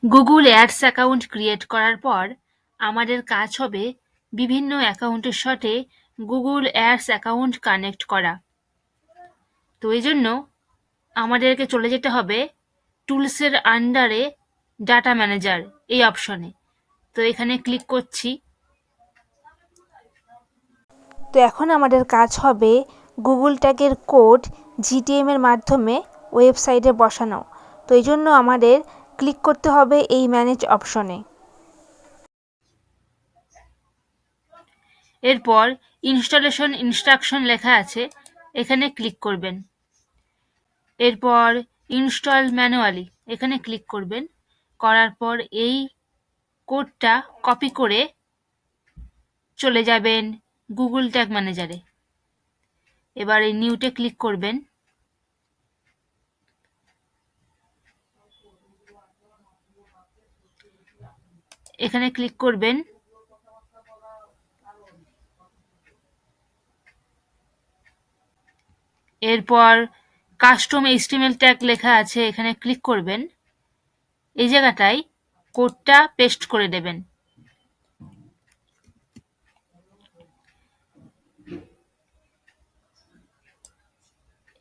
Google ads account create করার পর আমাদের কাজ হবে বিভিন্ন অ্যাকাউন্টের সাথে গুগল অ্যাডস অ্যাকাউন্ট কানেক্ট করা। তো এই জন্য আমাদেরকে চলে যেতে হবে টুলসের আন্ডারে ডাটা ম্যানেজার এই অপশনে। তো এখানে ক্লিক করছি। তো এখন আমাদের কাজ হবে গুগল ট্যাগের কোড জিটিএম এর মাধ্যমে ওয়েবসাইটে বসানো। তো এই জন্য আমাদের ক্লিক করতে হবে এই ম্যানেজ অপশনে। এরপর ইনস্টলেশন ইনস্ট্রাকশন লেখা আছে, এখানে ক্লিক করবেন। এরপর ইনস্টল ম্যানুয়ালি এখানে ক্লিক করবেন। করার পর এই কোডটা কপি করে চলে যাবেন গুগল ট্যাগ ম্যানেজারে। এবার এই নিউতে ক্লিক করবেন। এখানে ক্লিক করবেন। এরপর কাস্টম এইচটিএমএল ট্যাগ লেখা আছে, এখানে ক্লিক করবেন। এই জায়গাটায় কোডটা পেস্ট করে দেবেন।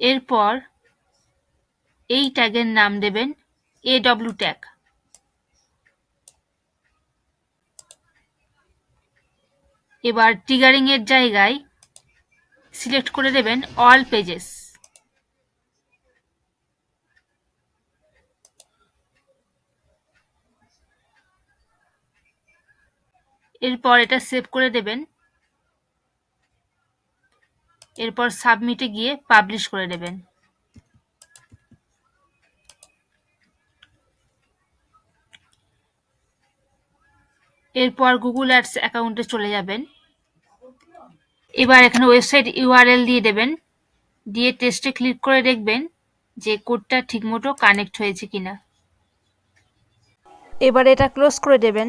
এরপর এই ট্যাগের নাম দেবেন AW ট্যাগ। এবার ট্রিগারিং এর জায়গায় সিলেক্ট করে দেবেন অল পেজেস। এরপর এটা সেভ করে দেবেন। এরপর সাবমিটে গিয়ে পাবলিশ করে দেবেন। এরপর গুগল অ্যাডস অ্যাকাউন্টে চলে যাবেন। এবার এখানে ওয়েবসাইট ইউআরএল দিয়ে দেবেন। দিয়ে টেস্টে ক্লিক করে দেখবেন যে কোডটা ঠিকমতো কানেক্ট হয়েছে কিনা। এবার এটা ক্লোজ করে দেবেন।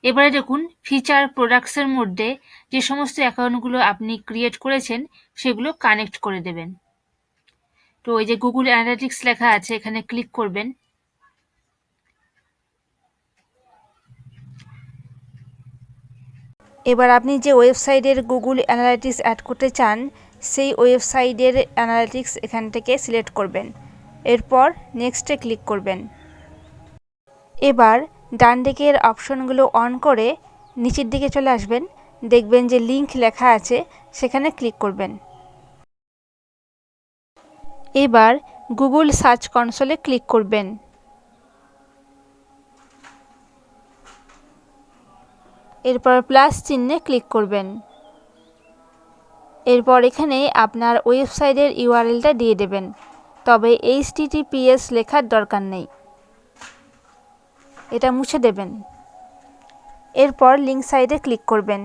এবারে দেখুন ফিচার প্রোডাক্টসের মধ্যে যে সমস্ত অ্যাকাউন্টগুলো আপনি ক্রিয়েট করেছেন সেগুলো কানেক্ট করে দেবেন। তো এই যে গুগল অ্যানালিটিক্স লেখা আছে, এখানে ক্লিক করবেন। এবার আপনি যে ওয়েবসাইটের গুগল অ্যানালিটিক্স অ্যাড করতে চান সেই ওয়েবসাইটের অ্যানালিটিক্স এখান থেকে সিলেক্ট করবেন। এরপর নেক্সটে ক্লিক করবেন। এবার ডান দিকের অপশনগুলো অন করে নিচের দিকে চলে আসবেন। দেখবেন যে লিংক লেখা আছে, সেখানে ক্লিক করবেন। এবার গুগল সার্চ কনসোলে ক্লিক করবেন। এরপর প্লাস চিহ্নে ক্লিক করবেন। এরপর এখানে আপনার ওয়েবসাইটের ইউআরএলটা দিয়ে দেবেন, তবে HTTPS লেখার দরকার নেই, এটা মুছে দেবেন। এরপর লিংক সাইডে ক্লিক করবেন।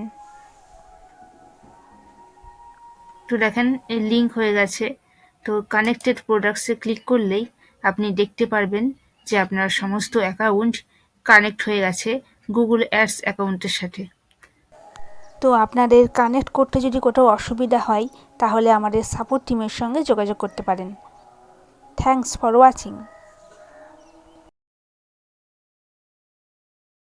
তো দেখেন এই লিংক হয়ে গেছে। তো কানেক্টেড প্রোডাক্টসে ক্লিক করলেই আপনি দেখতে পারবেন যে আপনার সমস্ত অ্যাকাউন্ট কানেক্ট হয়ে গেছে গুগল অ্যাডস অ্যাকাউন্টের সাথে। তো আপনাদের কানেক্ট করতে যদি কোথাও অসুবিধা হয় তাহলে আমাদের সাপোর্ট টিমের সঙ্গে যোগাযোগ করতে পারেন। Thanks for watching.